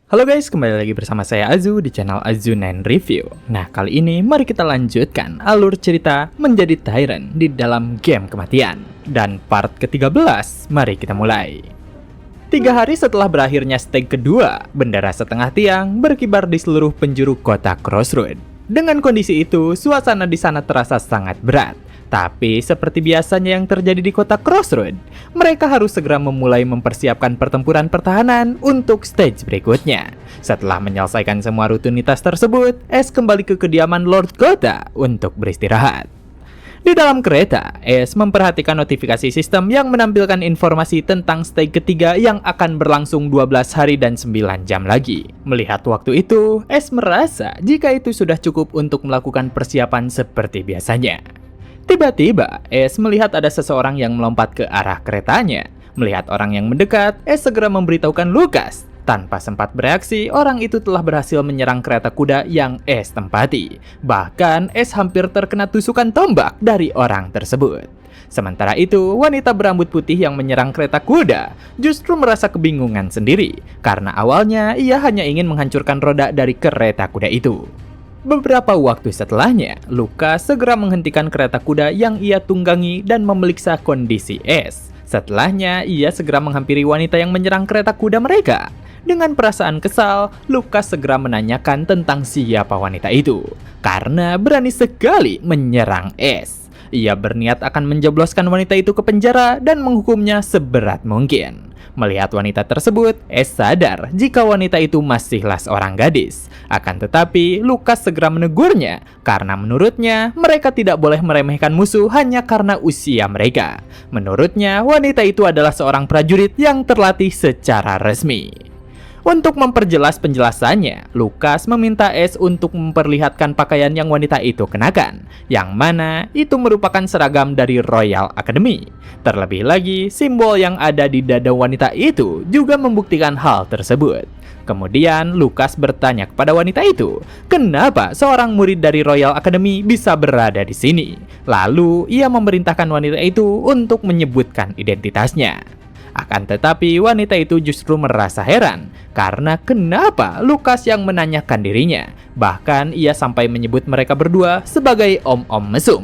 Halo guys, kembali lagi bersama saya Azu di channel Azu9 Review. Nah, kali ini mari kita lanjutkan alur cerita menjadi Tyrant di dalam game kematian. Dan part ke-13, mari kita mulai. 3 hari setelah berakhirnya stage kedua, bendera setengah tiang berkibar di seluruh penjuru kota Crossroad. Dengan kondisi itu, suasana di sana terasa sangat berat. Tapi seperti biasanya yang terjadi di kota Crossroad, mereka harus segera memulai mempersiapkan pertempuran pertahanan untuk stage berikutnya. Setelah menyelesaikan semua rutinitas tersebut, Ace kembali ke kediaman Lord Kota untuk beristirahat. Di dalam kereta, Ace memperhatikan notifikasi sistem yang menampilkan informasi tentang stage ketiga yang akan berlangsung 12 hari dan 9 jam lagi. Melihat waktu itu, Ace merasa jika itu sudah cukup untuk melakukan persiapan seperti biasanya. Tiba-tiba, Ace melihat ada seseorang yang melompat ke arah keretanya. Melihat orang yang mendekat, Ace segera memberitahukan Lucas. Tanpa sempat bereaksi, orang itu telah berhasil menyerang kereta kuda yang Ace tempati. Bahkan, Ace hampir terkena tusukan tombak dari orang tersebut. Sementara itu, wanita berambut putih yang menyerang kereta kuda justru merasa kebingungan sendiri. Karena awalnya, ia hanya ingin menghancurkan roda dari kereta kuda itu. Beberapa waktu setelahnya, Lucas segera menghentikan kereta kuda yang ia tunggangi dan memeriksa kondisi Ace. Setelahnya, ia segera menghampiri wanita yang menyerang kereta kuda mereka. Dengan perasaan kesal, Lucas segera menanyakan tentang siapa wanita itu, karena berani sekali menyerang Ace. Ia berniat akan menjebloskan wanita itu ke penjara dan menghukumnya seberat mungkin. Melihat wanita tersebut, Ace sadar jika wanita itu masihlah seorang gadis. Akan tetapi, Lucas segera menegurnya karena menurutnya mereka tidak boleh meremehkan musuh hanya karena usia mereka. Menurutnya, wanita itu adalah seorang prajurit yang terlatih secara resmi. Untuk memperjelas penjelasannya, Lucas meminta Ace untuk memperlihatkan pakaian yang wanita itu kenakan, yang mana itu merupakan seragam dari Royal Academy. Terlebih lagi, simbol yang ada di dada wanita itu juga membuktikan hal tersebut. Kemudian, Lucas bertanya kepada wanita itu, kenapa seorang murid dari Royal Academy bisa berada di sini? Lalu, ia memerintahkan wanita itu untuk menyebutkan identitasnya. Akan tetapi wanita itu justru merasa heran karena kenapa Lucas yang menanyakan dirinya. Bahkan ia sampai menyebut mereka berdua sebagai om-om mesum.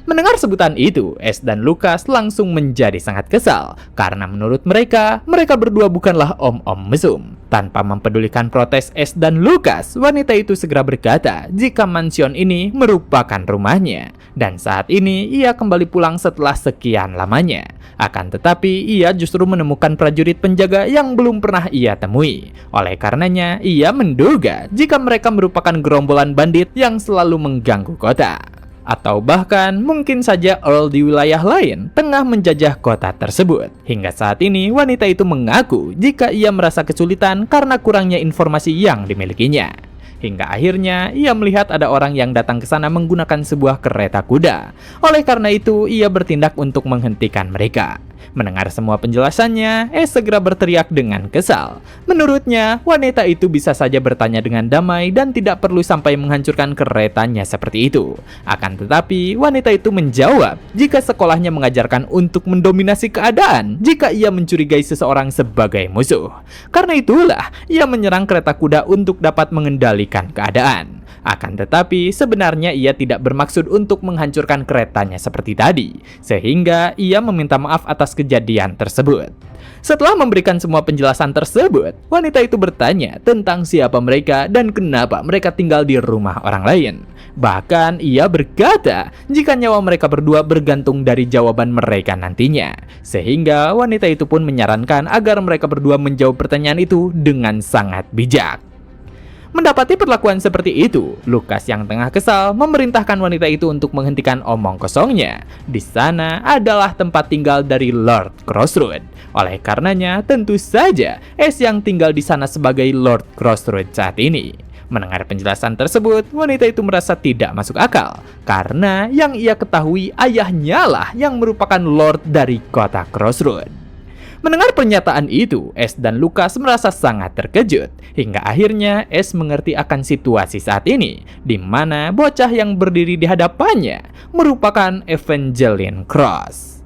Mendengar sebutan itu, Ace dan Lucas langsung menjadi sangat kesal karena menurut mereka berdua bukanlah om-om mesum. Tanpa mempedulikan protes Ace dan Lucas, wanita itu segera berkata jika mansion ini merupakan rumahnya. Dan saat ini ia kembali pulang setelah sekian lamanya. Akan tetapi ia justru menemukan prajurit penjaga yang belum pernah ia temui. Oleh karenanya ia menduga jika mereka merupakan gerombolan bandit yang selalu mengganggu kota. Atau bahkan mungkin saja Earl di wilayah lain tengah menjajah kota tersebut. Hingga saat ini wanita itu mengaku jika ia merasa kesulitan karena kurangnya informasi yang dimilikinya. Hingga akhirnya ia melihat ada orang yang datang ke sana menggunakan sebuah kereta kuda. Oleh karena itu ia bertindak untuk menghentikan mereka. Mendengar semua penjelasannya, Ace segera berteriak dengan kesal. Menurutnya, wanita itu bisa saja bertanya dengan damai dan tidak perlu sampai menghancurkan keretanya seperti itu. Akan tetapi, wanita itu menjawab jika sekolahnya mengajarkan untuk mendominasi keadaan jika ia mencurigai seseorang sebagai musuh. Karena itulah, ia menyerang kereta kuda untuk dapat mengendalikan keadaan. Akan tetapi, sebenarnya ia tidak bermaksud untuk menghancurkan keretanya seperti tadi, sehingga ia meminta maaf atas kejadian tersebut. Setelah memberikan semua penjelasan tersebut, wanita itu bertanya tentang siapa mereka dan kenapa mereka tinggal di rumah orang lain. Bahkan ia berkata jika nyawa mereka berdua bergantung dari jawaban mereka nantinya. Sehingga wanita itu pun menyarankan agar mereka berdua menjawab pertanyaan itu dengan sangat bijak. Mendapati perlakuan seperti itu, Lucas yang tengah kesal memerintahkan wanita itu untuk menghentikan omong kosongnya. Di sana adalah tempat tinggal dari Lord Crossroad. Oleh karenanya, tentu saja Ace yang tinggal di sana sebagai Lord Crossroad saat ini. Mendengar penjelasan tersebut, wanita itu merasa tidak masuk akal karena yang ia ketahui ayahnya lah yang merupakan Lord dari kota Crossroad. Mendengar pernyataan itu, Ace dan Lucas merasa sangat terkejut. Hingga akhirnya Ace mengerti akan situasi saat ini, di mana bocah yang berdiri di hadapannya merupakan Evangeline Cross.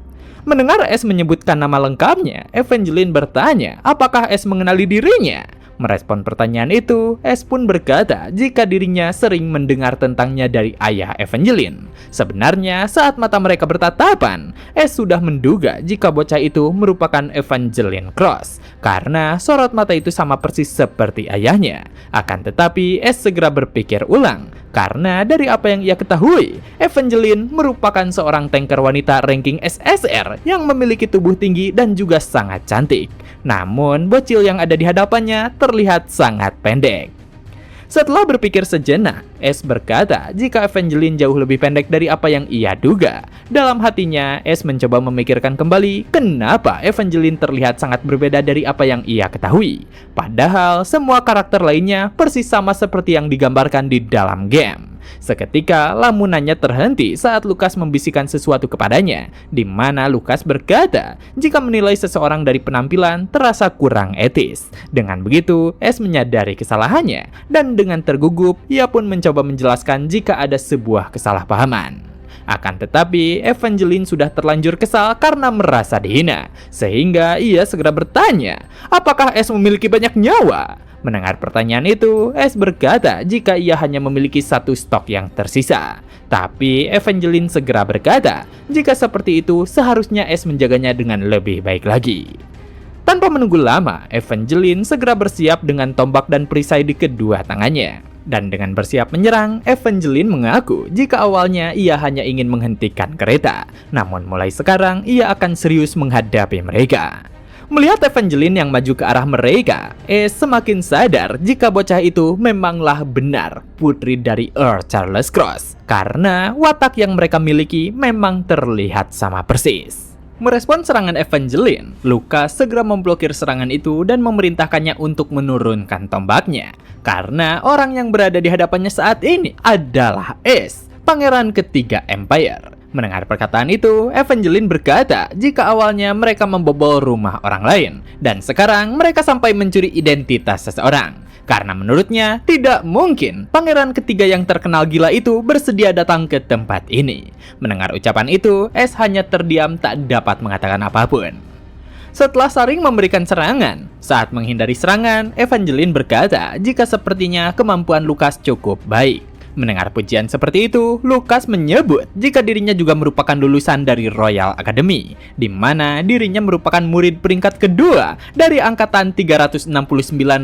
Mendengar Ace menyebutkan nama lengkapnya, Evangeline bertanya apakah Ace mengenali dirinya. Merespon pertanyaan itu, S pun berkata jika dirinya sering mendengar tentangnya dari ayah Evangeline. Sebenarnya saat mata mereka bertatapan, S sudah menduga jika bocah itu merupakan Evangeline Cross karena sorot mata itu sama persis seperti ayahnya. Akan tetapi S segera berpikir ulang karena dari apa yang ia ketahui, Evangeline merupakan seorang tanker wanita ranking SSR yang memiliki tubuh tinggi dan juga sangat cantik. Namun, bocil yang ada di hadapannya terlihat sangat pendek. Setelah berpikir sejenak, S berkata jika Evangeline jauh lebih pendek dari apa yang ia duga. Dalam hatinya, S mencoba memikirkan kembali kenapa Evangeline terlihat sangat berbeda dari apa yang ia ketahui. Padahal, semua karakter lainnya persis sama seperti yang digambarkan di dalam game. Seketika, lamunannya terhenti saat Lucas membisikkan sesuatu kepadanya, di mana Lucas berkata jika menilai seseorang dari penampilan terasa kurang etis. Dengan begitu, S menyadari kesalahannya, dan dengan tergugup, ia pun mencoba menjelaskan jika ada sebuah kesalahpahaman. Akan tetapi, Evangeline sudah terlanjur kesal karena merasa dihina, sehingga ia segera bertanya, apakah S memiliki banyak nyawa? Mendengar pertanyaan itu, S berkata jika ia hanya memiliki satu stok yang tersisa. Tapi Evangeline segera berkata jika seperti itu seharusnya S menjaganya dengan lebih baik lagi. Tanpa menunggu lama, Evangeline segera bersiap dengan tombak dan perisai di kedua tangannya. Dan dengan bersiap menyerang, Evangeline mengaku jika awalnya ia hanya ingin menghentikan kereta. Namun mulai sekarang ia akan serius menghadapi mereka. Melihat Evangeline yang maju ke arah mereka, semakin sadar jika bocah itu memanglah benar putri dari Earl Charles Cross. Karena watak yang mereka miliki memang terlihat sama persis. Merespon serangan Evangeline, Lucas segera memblokir serangan itu dan memerintahkannya untuk menurunkan tombaknya. Karena orang yang berada di hadapannya saat ini adalah Ace, pangeran ketiga Empire. Mendengar perkataan itu, Evangeline berkata jika awalnya mereka membobol rumah orang lain, dan sekarang mereka sampai mencuri identitas seseorang. Karena menurutnya, tidak mungkin pangeran ketiga yang terkenal gila itu bersedia datang ke tempat ini. Mendengar ucapan itu, S hanya terdiam tak dapat mengatakan apapun. Setelah saling memberikan serangan, saat menghindari serangan, Evangeline berkata jika sepertinya kemampuan Lucas cukup baik. Mendengar pujian seperti itu, Lucas menyebut jika dirinya juga merupakan lulusan dari Royal Academy, di mana dirinya merupakan murid peringkat kedua dari angkatan 369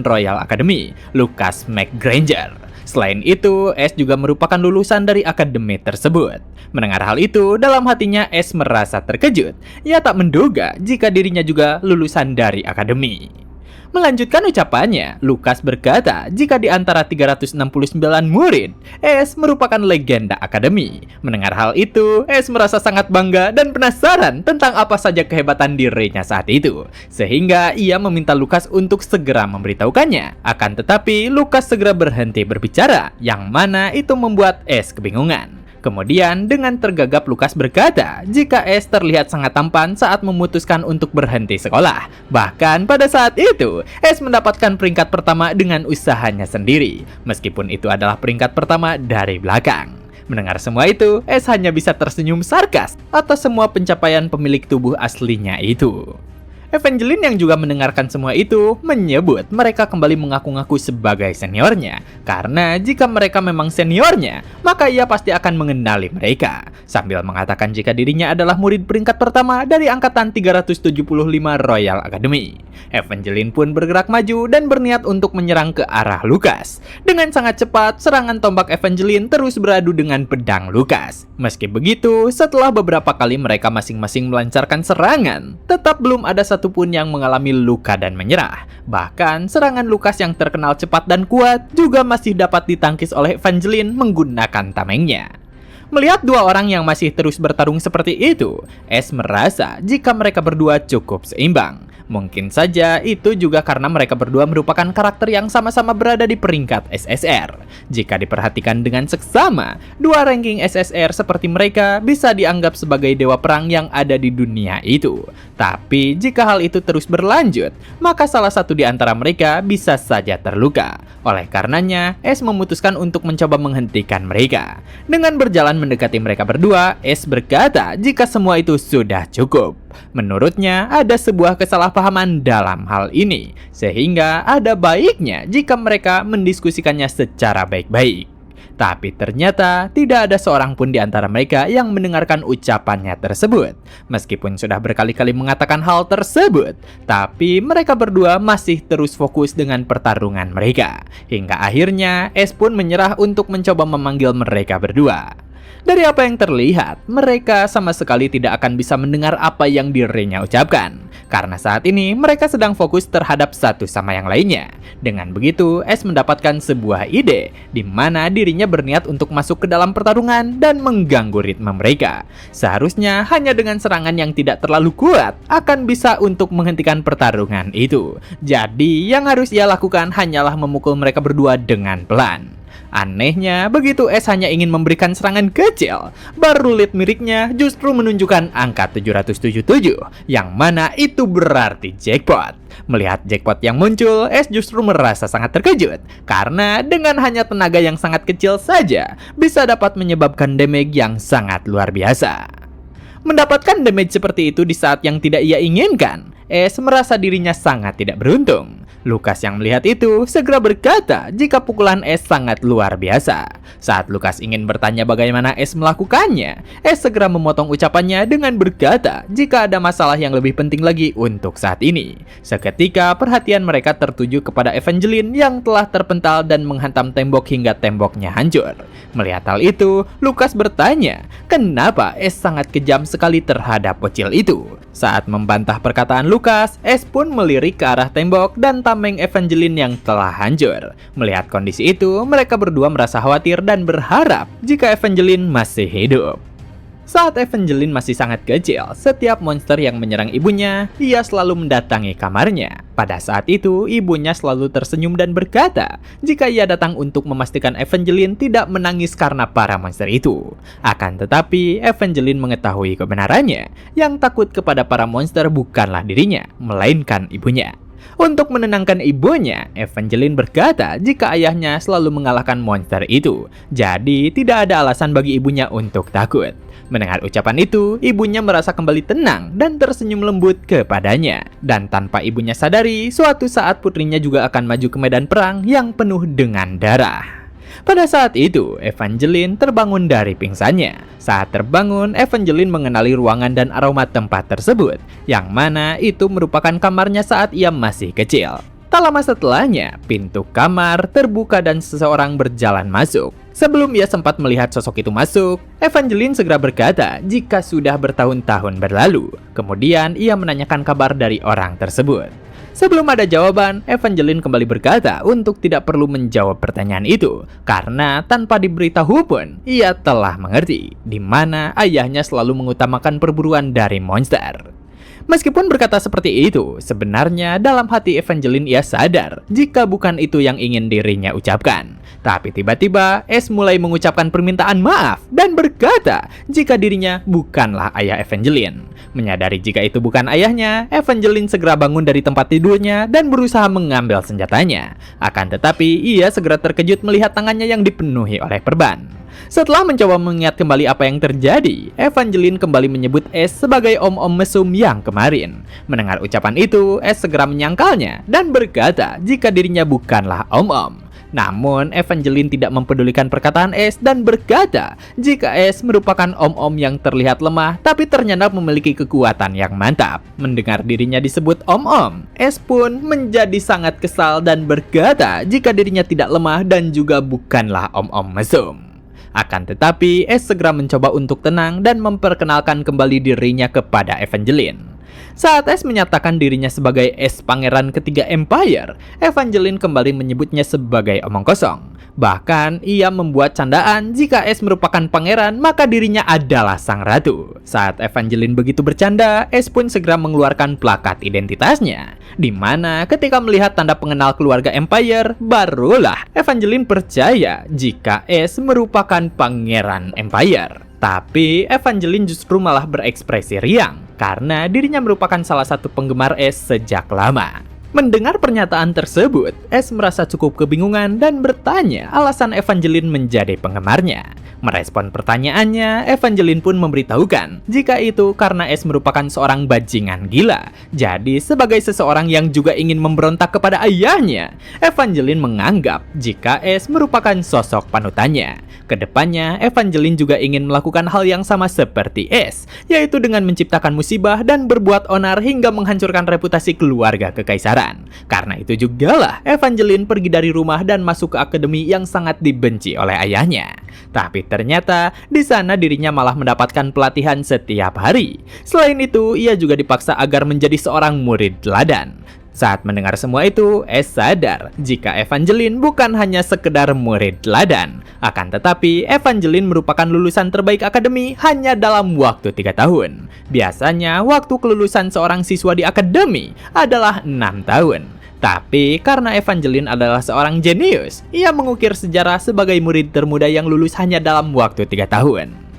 Royal Academy, Lucas McGranger. Selain itu, S juga merupakan lulusan dari akademi tersebut. Mendengar hal itu, dalam hatinya S merasa terkejut. Ia tak menduga jika dirinya juga lulusan dari akademi. Melanjutkan ucapannya, Lucas berkata jika di antara 369 murid, S merupakan legenda akademi. Mendengar hal itu, S merasa sangat bangga dan penasaran tentang apa saja kehebatan dirinya saat itu. Sehingga ia meminta Lucas untuk segera memberitahukannya. Akan tetapi, Lucas segera berhenti berbicara, yang mana itu membuat S kebingungan. Kemudian dengan tergagap Lucas berkata jika S terlihat sangat tampan saat memutuskan untuk berhenti sekolah. Bahkan pada saat itu, S mendapatkan peringkat pertama dengan usahanya sendiri, meskipun itu adalah peringkat pertama dari belakang. Mendengar semua itu, S hanya bisa tersenyum sarkas atas semua pencapaian pemilik tubuh aslinya itu. Evangeline yang juga mendengarkan semua itu menyebut mereka kembali mengaku-ngaku sebagai seniornya. Karena jika mereka memang seniornya, maka ia pasti akan mengenali mereka. Sambil mengatakan jika dirinya adalah murid peringkat pertama dari angkatan 375 Royal Academy. Evangeline pun bergerak maju dan berniat untuk menyerang ke arah Lucas. Dengan sangat cepat, serangan tombak Evangeline terus beradu dengan pedang Lucas. Meski begitu, setelah beberapa kali mereka masing-masing melancarkan serangan, tetap belum ada satupun yang mengalami luka dan menyerah. Bahkan, serangan Lucas yang terkenal cepat dan kuat juga masih dapat ditangkis oleh Evangeline menggunakan tamengnya. Melihat dua orang yang masih terus bertarung seperti itu, S merasa jika mereka berdua cukup seimbang. Mungkin saja itu juga karena mereka berdua merupakan karakter yang sama-sama berada di peringkat SSR. Jika diperhatikan dengan seksama, dua ranking SSR seperti mereka bisa dianggap sebagai dewa perang yang ada di dunia itu. Tapi jika hal itu terus berlanjut, maka salah satu di antara mereka bisa saja terluka. Oleh karenanya, S memutuskan untuk mencoba menghentikan mereka. Dengan berjalan mendekati mereka berdua, S berkata jika semua itu sudah cukup. Menurutnya ada sebuah kesalahpahaman dalam hal ini, sehingga ada baiknya jika mereka mendiskusikannya secara baik-baik. Tapi ternyata tidak ada seorang pun di antara mereka yang mendengarkan ucapannya tersebut. Meskipun sudah berkali-kali mengatakan hal tersebut, tapi mereka berdua masih terus fokus dengan pertarungan mereka. Hingga akhirnya Ace pun menyerah untuk mencoba memanggil mereka berdua. Dari apa yang terlihat, mereka sama sekali tidak akan bisa mendengar apa yang dirinya ucapkan. Karena saat ini mereka sedang fokus terhadap satu sama yang lainnya. Dengan begitu, Ace mendapatkan sebuah ide di mana dirinya berniat untuk masuk ke dalam pertarungan dan mengganggu ritme mereka. Seharusnya hanya dengan serangan yang tidak terlalu kuat akan bisa untuk menghentikan pertarungan itu. Jadi yang harus ia lakukan hanyalah memukul mereka berdua dengan pelan. Anehnya, begitu Ace hanya ingin memberikan serangan kecil, baru lead miliknya justru menunjukkan angka 777, yang mana itu berarti jackpot. Melihat jackpot yang muncul, Ace justru merasa sangat terkejut, karena dengan hanya tenaga yang sangat kecil saja, bisa dapat menyebabkan damage yang sangat luar biasa. Mendapatkan damage seperti itu di saat yang tidak ia inginkan, Ace merasa dirinya sangat tidak beruntung. Lucas yang melihat itu segera berkata jika pukulan Ace sangat luar biasa. Saat Lucas ingin bertanya bagaimana Ace melakukannya, Ace segera memotong ucapannya dengan berkata jika ada masalah yang lebih penting lagi untuk saat ini. Seketika perhatian mereka tertuju kepada Evangeline yang telah terpental dan menghantam tembok hingga temboknya hancur. Melihat hal itu, Lucas bertanya kenapa Ace sangat kejam sekali terhadap bocil itu. Saat membantah perkataan Lucas, Ace pun melirik ke arah tembok dan tameng Evangeline yang telah hancur. Melihat kondisi itu, mereka berdua merasa khawatir dan berharap jika Evangeline masih hidup. Saat Evangeline masih sangat kecil, setiap monster yang menyerang ibunya, ia selalu mendatangi kamarnya. Pada saat itu, ibunya selalu tersenyum dan berkata jika ia datang untuk memastikan Evangeline tidak menangis karena para monster itu. Akan tetapi, Evangeline mengetahui kebenarannya. Yang takut kepada para monster bukanlah dirinya, melainkan ibunya. Untuk menenangkan ibunya, Evangeline berkata jika ayahnya selalu mengalahkan monster itu. Jadi, tidak ada alasan bagi ibunya untuk takut. Mendengar ucapan itu, ibunya merasa kembali tenang dan tersenyum lembut kepadanya. Dan tanpa ibunya sadari, suatu saat putrinya juga akan maju ke medan perang yang penuh dengan darah. Pada saat itu, Evangeline terbangun dari pingsannya. Saat terbangun, Evangeline mengenali ruangan dan aroma tempat tersebut, yang mana itu merupakan kamarnya saat ia masih kecil. Tak lama setelahnya, pintu kamar terbuka dan seseorang berjalan masuk. Sebelum ia sempat melihat sosok itu masuk, Evangeline segera berkata jika sudah bertahun-tahun berlalu. Kemudian ia menanyakan kabar dari orang tersebut. Sebelum ada jawaban, Evangeline kembali berkata untuk tidak perlu menjawab pertanyaan itu, karena tanpa diberitahu pun, ia telah mengerti di mana ayahnya selalu mengutamakan perburuan dari monster. Meskipun berkata seperti itu, sebenarnya dalam hati Evangeline ia sadar jika bukan itu yang ingin dirinya ucapkan. Tapi tiba-tiba Ace mulai mengucapkan permintaan maaf dan berkata jika dirinya bukanlah ayah Evangeline. Menyadari jika itu bukan ayahnya, Evangeline segera bangun dari tempat tidurnya dan berusaha mengambil senjatanya. Akan tetapi ia segera terkejut melihat tangannya yang dipenuhi oleh perban. Setelah mencoba mengingat kembali apa yang terjadi, Evangeline kembali menyebut Ace sebagai om-om mesum yang kemarin. Mendengar ucapan itu, Ace segera menyangkalnya dan berkata jika dirinya bukanlah om-om. Namun, Evangeline tidak mempedulikan perkataan Ace dan berkata jika Ace merupakan om-om yang terlihat lemah tapi ternyata memiliki kekuatan yang mantap. Mendengar dirinya disebut om-om, Ace pun menjadi sangat kesal dan berkata jika dirinya tidak lemah dan juga bukanlah om-om mesum. Akan tetapi, Ace segera mencoba untuk tenang dan memperkenalkan kembali dirinya kepada Evangeline. Saat Ace menyatakan dirinya sebagai Ace Pangeran Ketiga Empire, Evangeline kembali menyebutnya sebagai omong kosong. Bahkan, ia membuat candaan jika Ace merupakan pangeran, maka dirinya adalah sang ratu. Saat Evangeline begitu bercanda, Ace pun segera mengeluarkan plakat identitasnya. Di mana ketika melihat tanda pengenal keluarga Empire, barulah Evangeline percaya jika Ace merupakan pangeran Empire. Tapi Evangeline justru malah berekspresi riang karena dirinya merupakan salah satu penggemar Ace sejak lama. Mendengar pernyataan tersebut, Ace merasa cukup kebingungan dan bertanya alasan Evangeline menjadi penggemarnya. Merespon pertanyaannya, Evangeline pun memberitahukan jika itu karena S merupakan seorang bajingan gila. Jadi sebagai seseorang yang juga ingin memberontak kepada ayahnya, Evangeline menganggap jika S merupakan sosok panutannya. Kedepannya, Evangeline juga ingin melakukan hal yang sama seperti S, yaitu dengan menciptakan musibah dan berbuat onar hingga menghancurkan reputasi keluarga kekaisaran. Karena itu jugalah Evangeline pergi dari rumah dan masuk ke akademi yang sangat dibenci oleh ayahnya. Tapi ternyata di sana dirinya malah mendapatkan pelatihan setiap hari. Selain itu, ia juga dipaksa agar menjadi seorang murid teladan. Saat mendengar semua itu, S sadar jika Evangeline bukan hanya sekedar murid teladan. Akan tetapi, Evangeline merupakan lulusan terbaik akademi hanya dalam waktu 3 tahun. Biasanya, waktu kelulusan seorang siswa di akademi adalah 6 tahun. Tapi karena Evangeline adalah seorang jenius, ia mengukir sejarah sebagai murid termuda yang lulus hanya dalam waktu 3 tahun.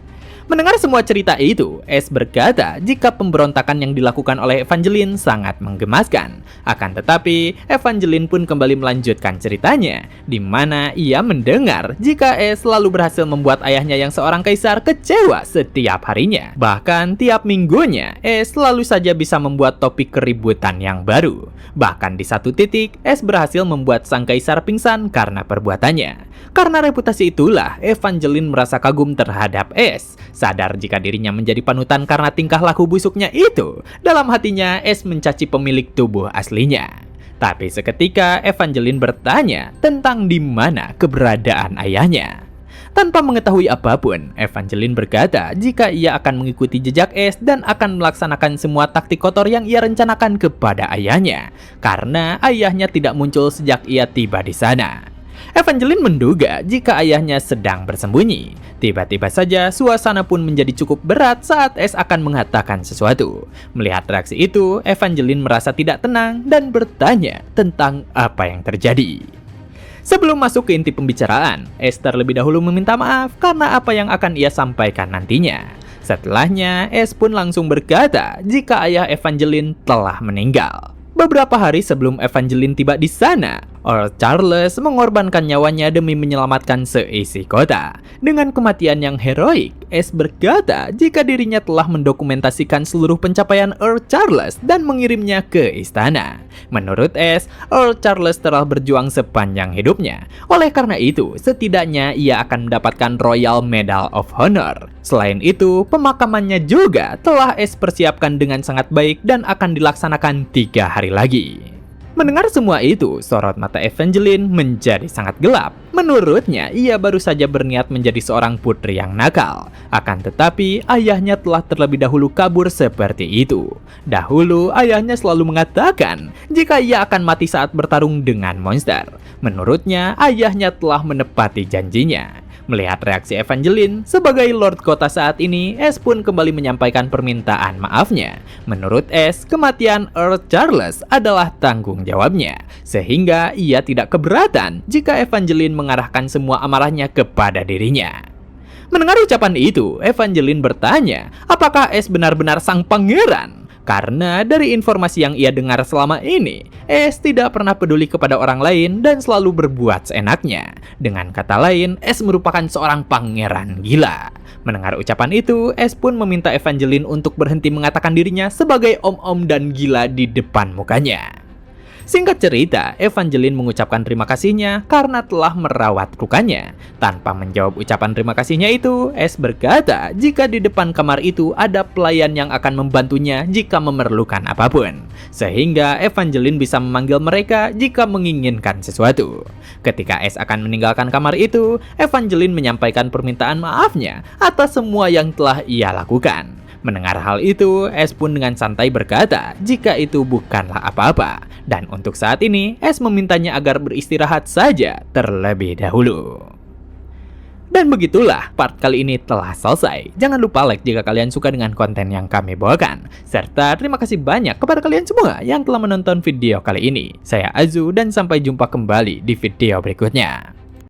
Mendengar semua cerita itu, S berkata jika pemberontakan yang dilakukan oleh Evangeline sangat menggemaskan. Akan tetapi, Evangeline pun kembali melanjutkan ceritanya, di mana ia mendengar jika S selalu berhasil membuat ayahnya yang seorang kaisar kecewa setiap harinya. Bahkan tiap minggunya, S selalu saja bisa membuat topik keributan yang baru. Bahkan di satu titik, S berhasil membuat sang kaisar pingsan karena perbuatannya. Karena reputasi itulah, Evangeline merasa kagum terhadap S. Sadar jika dirinya menjadi panutan karena tingkah laku busuknya itu, dalam hatinya S mencaci pemilik tubuh aslinya. Tapi seketika Evangeline bertanya tentang di mana keberadaan ayahnya. Tanpa mengetahui apapun, Evangeline berkata jika ia akan mengikuti jejak S dan akan melaksanakan semua taktik kotor yang ia rencanakan kepada ayahnya, karena ayahnya tidak muncul sejak ia tiba di sana. Evangeline menduga jika ayahnya sedang bersembunyi. Tiba-tiba saja suasana pun menjadi cukup berat saat S akan mengatakan sesuatu. Melihat reaksi itu, Evangeline merasa tidak tenang dan bertanya tentang apa yang terjadi. Sebelum masuk ke inti pembicaraan, S terlebih dahulu meminta maaf karena apa yang akan ia sampaikan nantinya. Setelahnya, S pun langsung berkata jika ayah Evangeline telah meninggal. Beberapa hari sebelum Evangeline tiba di sana, Earl Charles mengorbankan nyawanya demi menyelamatkan seisi kota. Dengan kematian yang heroik, S berkata jika dirinya telah mendokumentasikan seluruh pencapaian Earl Charles dan mengirimnya ke istana. Menurut S, Earl Charles telah berjuang sepanjang hidupnya. Oleh karena itu, setidaknya ia akan mendapatkan Royal Medal of Honor. Selain itu, pemakamannya juga telah S persiapkan dengan sangat baik dan akan dilaksanakan 3 hari lagi. Mendengar semua itu, sorot mata Evangeline menjadi sangat gelap. Menurutnya, ia baru saja berniat menjadi seorang putri yang nakal. Akan tetapi, ayahnya telah terlebih dahulu kabur seperti itu. Dahulu, ayahnya selalu mengatakan jika ia akan mati saat bertarung dengan monster. Menurutnya, ayahnya telah menepati janjinya. Melihat reaksi Evangeline sebagai Lord Kota saat ini, S pun kembali menyampaikan permintaan maafnya. Menurut S, kematian Earl Charles adalah tanggung jawabnya, sehingga ia tidak keberatan jika Evangeline mengarahkan semua amarahnya kepada dirinya. Mendengar ucapan itu, Evangeline bertanya, apakah S benar-benar sang pangeran? Karena dari informasi yang ia dengar selama ini, S tidak pernah peduli kepada orang lain dan selalu berbuat seenaknya. Dengan kata lain, S merupakan seorang pangeran gila. Mendengar ucapan itu, S pun meminta Evangeline untuk berhenti mengatakan dirinya sebagai om-om dan gila di depan mukanya. Singkat cerita, Evangeline mengucapkan terima kasihnya karena telah merawat lukanya. Tanpa menjawab ucapan terima kasihnya itu, S berkata jika di depan kamar itu ada pelayan yang akan membantunya jika memerlukan apapun. Sehingga Evangeline bisa memanggil mereka jika menginginkan sesuatu. Ketika S akan meninggalkan kamar itu, Evangeline menyampaikan permintaan maafnya atas semua yang telah ia lakukan. Mendengar hal itu, S pun dengan santai berkata jika itu bukanlah apa-apa. Dan untuk saat ini, S memintanya agar beristirahat saja terlebih dahulu. Dan begitulah, part kali ini telah selesai. Jangan lupa like jika kalian suka dengan konten yang kami bawakan. Serta terima kasih banyak kepada kalian semua yang telah menonton video kali ini. Saya Azu dan sampai jumpa kembali di video berikutnya.